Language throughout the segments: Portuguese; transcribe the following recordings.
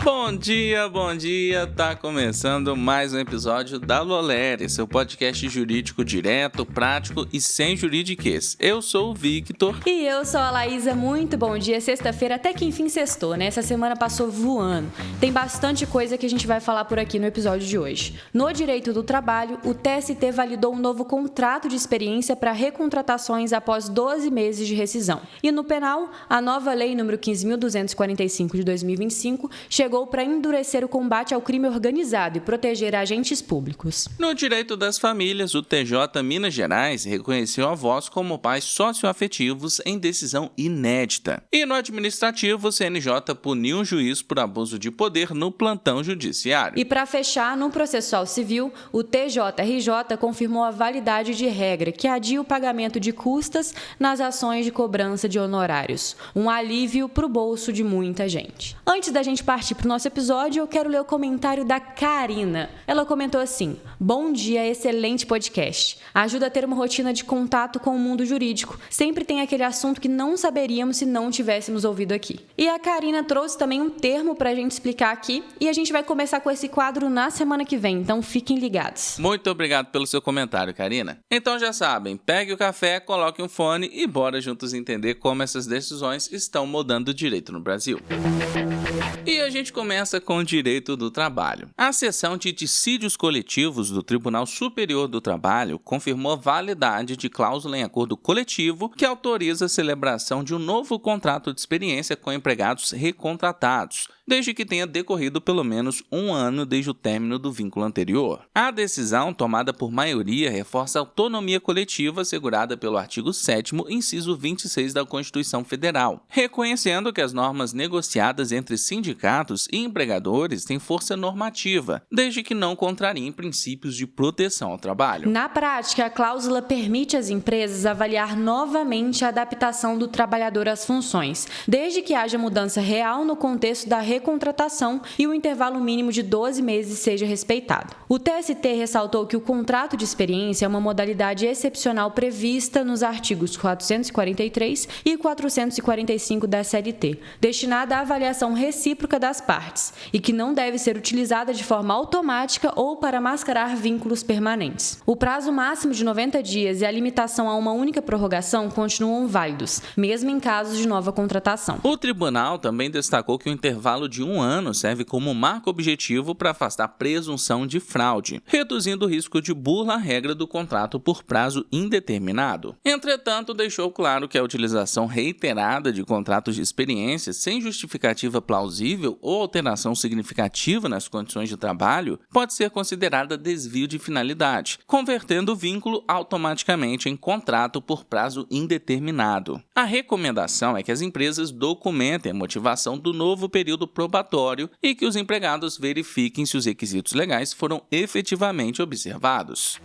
Bom dia, tá começando mais um episódio da Lolere, seu podcast jurídico direto, prático e sem juridiquês. Eu sou o Victor. E eu sou a Laísa, muito bom dia, sexta-feira até que enfim sextou, né? Essa semana passou voando. Tem bastante coisa que a gente vai falar por aqui no episódio de hoje. No direito do trabalho, o TST validou um novo contrato de experiência para recontratações após 12 meses de rescisão. E no penal, a nova lei número 15.245 de 2025 chegou para endurecer o combate ao crime organizado e proteger agentes públicos. No direito das famílias, o TJ Minas Gerais reconheceu avós como pais socioafetivos em decisão inédita. E no administrativo, o CNJ puniu um juiz por abuso de poder no plantão judiciário. E para fechar, no processual civil, o TJRJ confirmou a validade de regra que adia o pagamento de custas nas ações de cobrança de honorários. Um alívio para o bolso de muita gente. Antes da gente partir para o nosso episódio, eu quero ler o comentário da Karina. Ela comentou assim: bom dia, excelente podcast. Ajuda a ter uma rotina de contato com o mundo jurídico. Sempre tem aquele assunto que não saberíamos se não tivéssemos ouvido aqui. E a Karina trouxe também um termo para a gente explicar aqui e a gente vai começar com esse quadro na semana que vem, então fiquem ligados. Muito obrigado pelo seu comentário, Karina. Então já sabem, pegue o café, coloque um fone e bora juntos entender como essas decisões estão mudando o direito no Brasil. E a gente começa com o direito do trabalho. A seção de dissídios coletivos do Tribunal Superior do Trabalho confirmou a validade de cláusula em acordo coletivo que autoriza a celebração de um novo contrato de experiência com empregados recontratados, desde que tenha decorrido pelo menos um ano desde o término do vínculo anterior. A decisão, tomada por maioria, reforça a autonomia coletiva assegurada pelo artigo 7º, inciso 26 da Constituição Federal, reconhecendo que as normas negociadas entre sindicatos e empregadores têm força normativa, desde que não contrariem princípios de proteção ao trabalho. Na prática, a cláusula permite às empresas avaliar novamente a adaptação do trabalhador às funções, desde que haja mudança real no contexto da recontratação e o intervalo mínimo de 12 meses seja respeitado. O TST ressaltou que o contrato de experiência é uma modalidade excepcional prevista nos artigos 443 e 445 da CLT, destinada à avaliação recíproca das partes, e que não deve ser utilizada de forma automática ou para mascarar vínculos permanentes. O prazo máximo de 90 dias e a limitação a uma única prorrogação continuam válidos, mesmo em casos de nova contratação. O tribunal também destacou que o intervalo de um ano serve como marco objetivo para afastar presunção de fraude, reduzindo o risco de burla à regra do contrato por prazo indeterminado. Entretanto, deixou claro que a utilização reiterada de contratos de experiência sem justificativa plausível ou alteração significativa nas condições de trabalho pode ser considerada desvio de finalidade, convertendo o vínculo automaticamente em contrato por prazo indeterminado. A recomendação é que as empresas documentem a motivação do novo período probatório e que os empregados verifiquem se os requisitos legais foram efetivamente observados.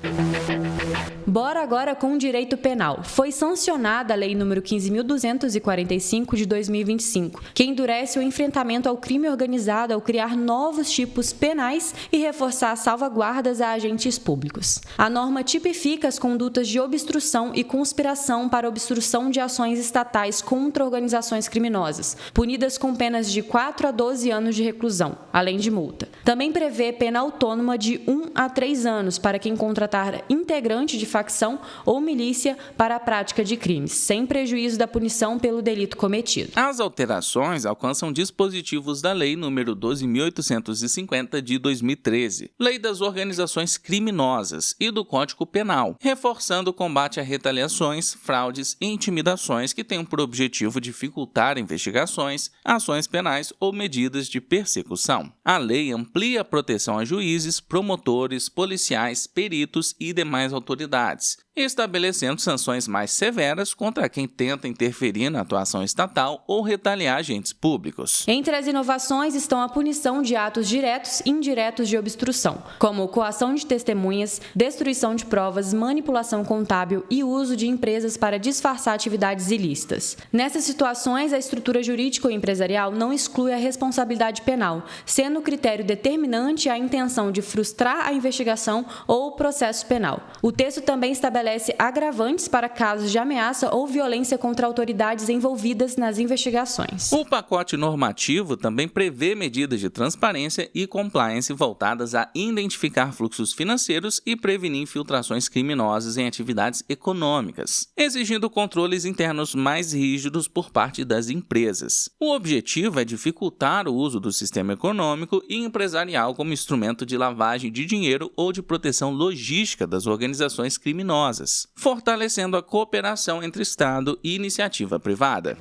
Bora agora com o direito penal. Foi sancionada a Lei nº 15.245 de 2025, que endurece o enfrentamento ao crime organizado ao criar novos tipos penais e reforçar salvaguardas a agentes públicos. A norma tipifica as condutas de obstrução e conspiração para obstrução de ações estatais contra organizações criminosas, punidas com penas de 4 a 12 anos de reclusão, além de multa. Também prevê pena autônoma de 1 a 3 anos para quem contratar integrante de facção ou milícia para a prática de crimes, sem prejuízo da punição pelo delito cometido. As alterações alcançam dispositivos da Lei nº 12.850 de 2013, Lei das Organizações Criminosas e do Código Penal, reforçando o combate a retaliações, fraudes e intimidações que tenham por objetivo dificultar investigações, ações penais ou medidas de persecução. A lei amplia a proteção a juízes, promotores, policiais, peritos e demais autoridades, estabelecendo sanções mais severas contra quem tenta interferir na atuação estatal ou retaliar agentes públicos. Entre as inovações estão a punição de atos diretos e indiretos de obstrução, como coação de testemunhas, destruição de provas, manipulação contábil e uso de empresas para disfarçar atividades ilícitas. Nessas situações, a estrutura jurídica ou empresarial não exclui a responsabilidade penal, sendo o critério determinante a intenção de frustrar a investigação ou o processo penal. O texto também estabelece estabelece agravantes para casos de ameaça ou violência contra autoridades envolvidas nas investigações. O pacote normativo também prevê medidas de transparência e compliance voltadas a identificar fluxos financeiros e prevenir infiltrações criminosas em atividades econômicas, exigindo controles internos mais rígidos por parte das empresas. O objetivo é dificultar o uso do sistema econômico e empresarial como instrumento de lavagem de dinheiro ou de proteção logística das organizações criminosas, fortalecendo a cooperação entre Estado e iniciativa privada.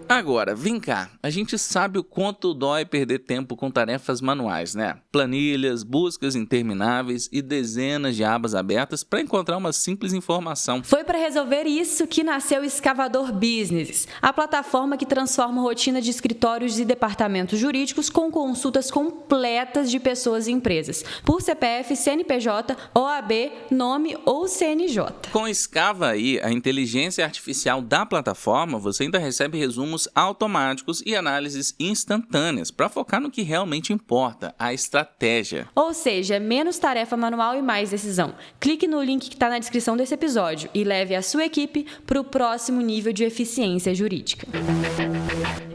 Agora, vem cá, a gente sabe o quanto dói perder tempo com tarefas manuais, né? Planilhas, buscas intermináveis e dezenas de abas abertas para encontrar uma simples informação. Foi para resolver isso que nasceu o Escavador Business, a plataforma que transforma a rotina de escritórios e departamentos jurídicos com consultas completas de pessoas e empresas, por CPF, CNPJ, OAB, nome ou CNJ. Com Escava aí, a inteligência artificial da plataforma, você ainda recebe resumos automáticos e análises instantâneas para focar no que realmente importa, a estratégia. Ou seja, menos tarefa manual e mais decisão. Clique no link que está na descrição desse episódio e leve a sua equipe para o próximo nível de eficiência jurídica.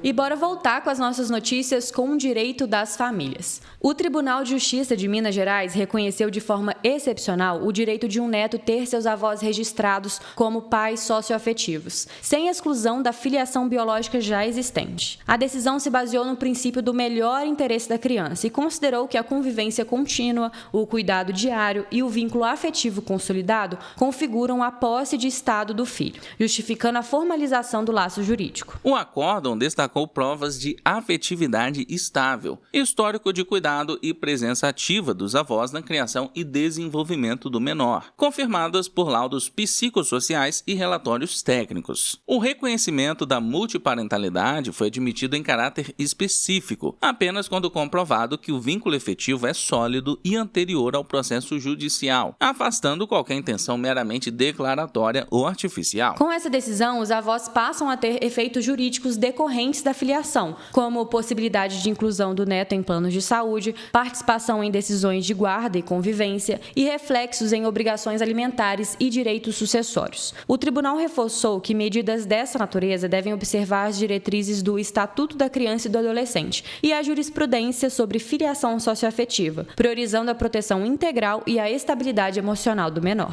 E bora voltar com as nossas notícias com o direito das famílias. O Tribunal de Justiça de Minas Gerais reconheceu de forma excepcional o direito de um neto ter seus avós registrados como pais socioafetivos, sem exclusão da filiação biológica já existente. A decisão se baseou no princípio do melhor interesse da criança e considerou que a convivência contínua, o cuidado diário e o vínculo afetivo consolidado configuram a posse de estado do filho, justificando a formalização do laço jurídico. O acórdão destacou provas de afetividade estável, histórico de cuidado e presença ativa dos avós na criação e desenvolvimento do menor, confirmadas por laudos psicossociais e relatórios técnicos. O reconhecimento da multiparentalidade foi admitido em caráter específico, apenas quando comprovado que o vínculo efetivo é sólido e anterior ao processo judicial, afastando qualquer intenção meramente declaratória ou artificial. Com essa decisão, os avós passam a ter efeitos jurídicos decorrentes da filiação, como possibilidade de inclusão do neto em planos de saúde, participação em decisões de guarda e convivência e reflexos em obrigações alimentares e direitos sucessórios. O tribunal reforçou que medidas dessa natureza devem observar as diretrizes do Estatuto da Criança e do Adolescente e a jurisprudência sobre filiação socioafetiva, priorizando a proteção integral e a estabilidade emocional do menor.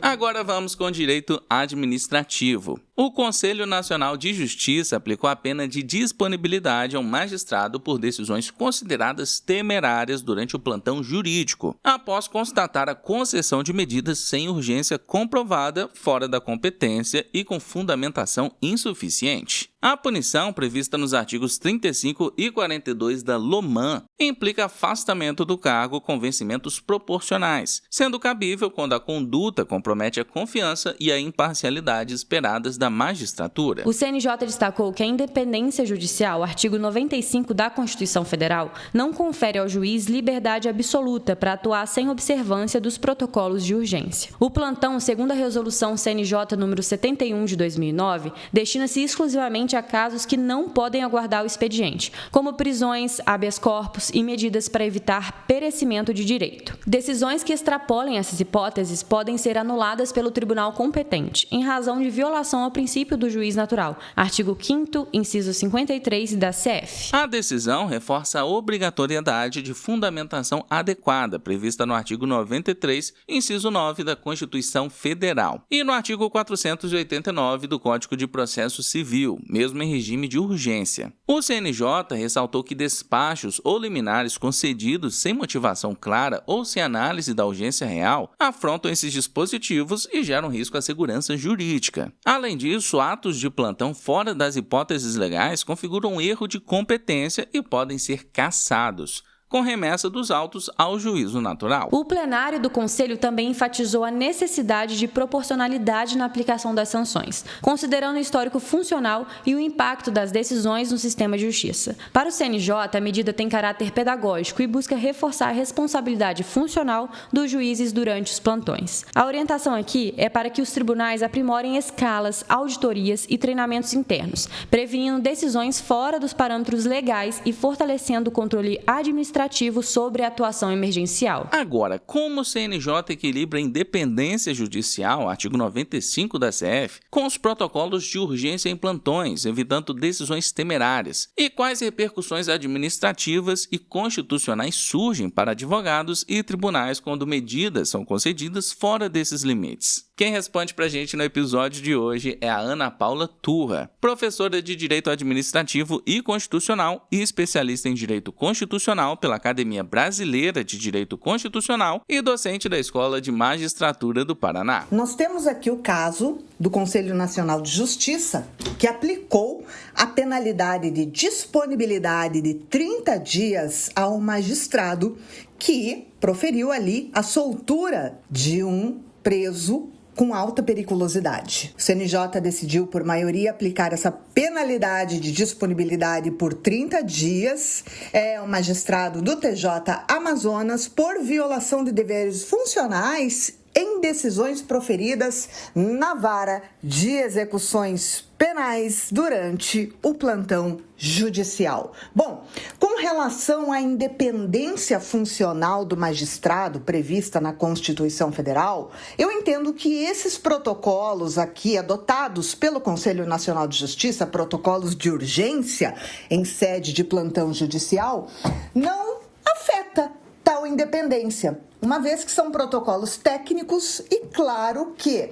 Agora vamos com o direito administrativo. O Conselho Nacional de Justiça aplicou a pena de disponibilidade a um magistrado por decisões consideradas temerárias durante o plantão jurídico, após constatar a concessão de medidas sem urgência comprovada, fora da competência e com fundamentação insuficiente. A punição, prevista nos artigos 35 e 42 da LOMAN, implica afastamento do cargo com vencimentos proporcionais, sendo cabível quando a conduta compromete a confiança e a imparcialidade esperadas da magistratura. O CNJ destacou que a independência judicial, artigo 95 da Constituição Federal, não confere ao juiz liberdade absoluta para atuar sem observância dos protocolos de urgência. O plantão, segundo a resolução CNJ número 71 de 2009, destina-se exclusivamente a casos que não podem aguardar o expediente, como prisões, habeas corpus e medidas para evitar perecimento de direito. Decisões que extrapolem essas hipóteses podem ser anuladas pelo tribunal competente, em razão de violação ao princípio do juiz natural, artigo 5º, inciso 53 da CF. A decisão reforça a obrigatoriedade de fundamentação adequada, prevista no artigo 93, inciso 9 da Constituição Federal, e no artigo 489 do Código de Processo Civil, mesmo em regime de urgência. O CNJ ressaltou que despachos ou liminares concedidos sem motivação clara ou sem análise da urgência real afrontam esses dispositivos e geram risco à segurança jurídica. Além disso, atos de plantão fora das hipóteses legais configuram um erro de competência e podem ser cassados, com remessa dos autos ao juízo natural. O plenário do Conselho também enfatizou a necessidade de proporcionalidade na aplicação das sanções, considerando o histórico funcional e o impacto das decisões no sistema de justiça. Para o CNJ, a medida tem caráter pedagógico e busca reforçar a responsabilidade funcional dos juízes durante os plantões. A orientação aqui é para que os tribunais aprimorem escalas, auditorias e treinamentos internos, prevenindo decisões fora dos parâmetros legais e fortalecendo o controle administrativo administrativo sobre a atuação emergencial. Agora, como o CNJ equilibra a independência judicial, artigo 95 da CF, com os protocolos de urgência em plantões, evitando decisões temerárias? E quais repercussões administrativas e constitucionais surgem para advogados e tribunais quando medidas são concedidas fora desses limites? Quem responde pra gente no episódio de hoje é a Ana Paula Turra, professora de Direito Administrativo e Constitucional e especialista em Direito Constitucional pela Academia Brasileira de Direito Constitucional e docente da Escola de Magistratura do Paraná. Nós temos aqui o caso do Conselho Nacional de Justiça, que aplicou a penalidade de disponibilidade de 30 dias a um magistrado que proferiu ali a soltura de um preso com alta periculosidade. O CNJ decidiu, por maioria, aplicar essa penalidade de disponibilidade por 30 dias. É o magistrado do TJ Amazonas por violação de deveres funcionais em decisões proferidas na vara de execuções penais durante o plantão judicial. Bom, com relação à independência funcional do magistrado prevista na Constituição Federal, eu entendo que esses protocolos aqui adotados pelo Conselho Nacional de Justiça, protocolos de urgência em sede de plantão judicial, não afeta tal independência, uma vez que são protocolos técnicos e claro que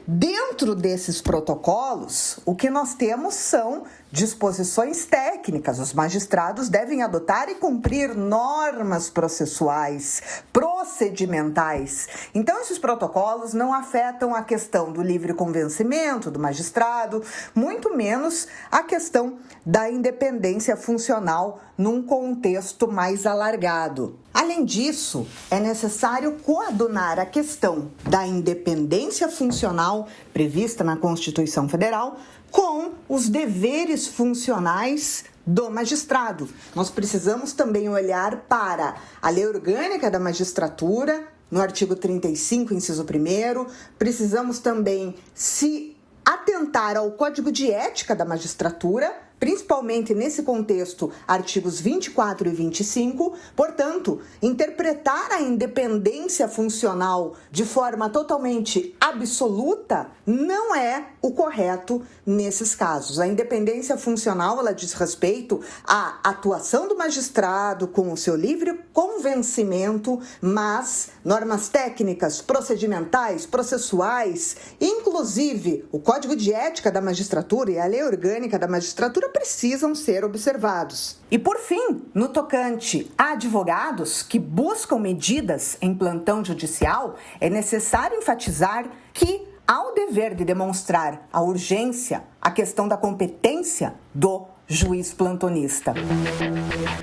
dentro desses protocolos, o que nós temos são disposições técnicas. Os magistrados devem adotar e cumprir normas processuais, procedimentais. Então, esses protocolos não afetam a questão do livre convencimento do magistrado, muito menos a questão da independência funcional num contexto mais alargado. Além disso, é necessário coadunar a questão da independência funcional prevista na Constituição Federal com os deveres funcionais do magistrado. Nós precisamos também olhar para a Lei Orgânica da Magistratura, no artigo 35, inciso 1º. Precisamos também se atentar ao Código de Ética da Magistratura, principalmente nesse contexto, artigos 24 e 25. Portanto, interpretar a independência funcional de forma totalmente absoluta não é o correto nesses casos. A independência funcional, ela diz respeito à atuação do magistrado com o seu livre convencimento, mas normas técnicas, procedimentais, processuais, inclusive o Código de Ética da Magistratura e a Lei Orgânica da Magistratura precisam ser observados. E por fim, no tocante a advogados que buscam medidas em plantão judicial, é necessário enfatizar que ao dever de demonstrar a urgência, a questão da competência do juiz plantonista.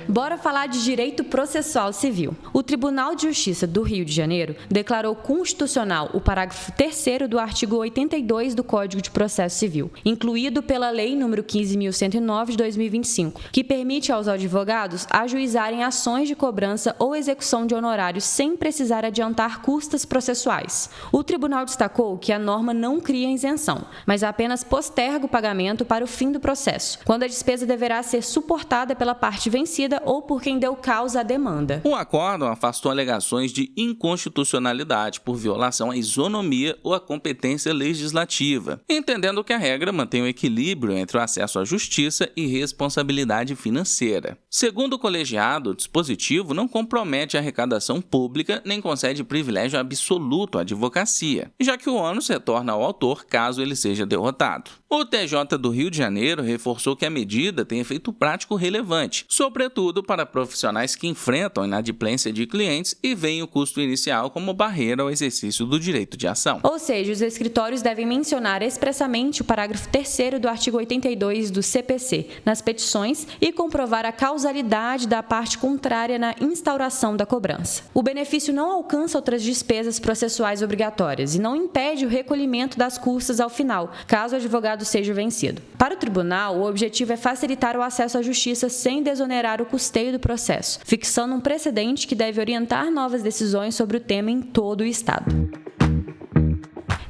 Bora falar de direito processual civil. O Tribunal de Justiça do Rio de Janeiro declarou constitucional o parágrafo 3º do artigo 82 do Código de Processo Civil, incluído pela Lei nº 15.109 de 2025, que permite aos advogados ajuizarem ações de cobrança ou execução de honorários sem precisar adiantar custas processuais. O tribunal destacou que a norma não cria isenção, mas apenas posterga o pagamento para o fim do processo, quando a despesa deverá ser suportada pela parte vencida ou por quem deu causa à demanda. O acórdão afastou alegações de inconstitucionalidade por violação à isonomia ou à competência legislativa, entendendo que a regra mantém o equilíbrio entre o acesso à justiça e responsabilidade financeira. Segundo o colegiado, o dispositivo não compromete a arrecadação pública nem concede privilégio absoluto à advocacia, já que o ônus retorna ao autor caso ele seja derrotado. O TJ do Rio de Janeiro reforçou que a medida tem efeito prático relevante, sobretudo para profissionais que enfrentam inadimplência de clientes e veem o custo inicial como barreira ao exercício do direito de ação. Ou seja, os escritórios devem mencionar expressamente o parágrafo 3º do artigo 82 do CPC nas petições e comprovar a causalidade da parte contrária na instauração da cobrança. O benefício não alcança outras despesas processuais obrigatórias e não impede o recolhimento das custas ao final, caso o advogado seja vencido. Para o tribunal, o objetivo é facilitar o acesso à justiça sem desonerar o custeio do processo, fixando um precedente que deve orientar novas decisões sobre o tema em todo o Estado.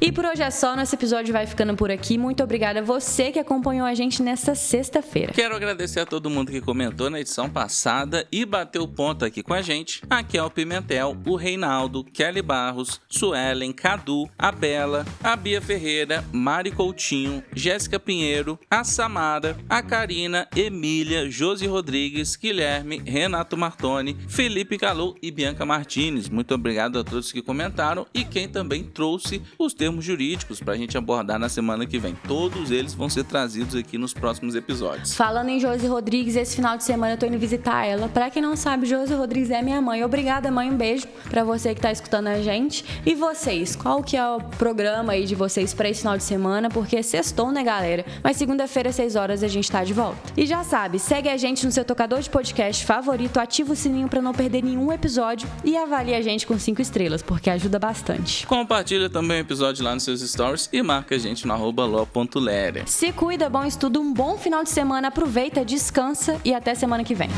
E por hoje é só, nosso episódio vai ficando por aqui. Muito obrigada a você que acompanhou a gente nesta sexta-feira. Quero agradecer a todo mundo que comentou na edição passada e bateu ponto aqui com a gente. A Kel Pimentel, o Reinaldo, Kelly Barros, Suelen, Cadu, a Bela, a Bia Ferreira, Mari Coutinho, Jéssica Pinheiro, a Samara, a Karina, Emília, Josi Rodrigues, Guilherme, Renato Martoni, Felipe Galou e Bianca Martins. Muito obrigado a todos que comentaram e quem também trouxe os termos jurídicos pra gente abordar na semana que vem. Todos eles vão ser trazidos aqui nos próximos episódios. Falando em Josi Rodrigues, esse final de semana eu tô indo visitar ela. Pra quem não sabe, Josi Rodrigues é minha mãe. Obrigada, mãe. Um beijo pra você que tá escutando a gente. E vocês, qual que é o programa aí de vocês pra esse final de semana? Porque sextou, né, galera? Mas segunda-feira, às 6 horas, a gente tá de volta. E já sabe, segue a gente no seu tocador de podcast favorito, ativa o sininho pra não perder nenhum episódio e avalie a gente com 5 estrelas, porque ajuda bastante. Compartilha também o episódio lá nos seus stories e marca a gente no @lo.lere. Se cuida, bom estudo, um bom final de semana, aproveita, descansa e até semana que vem.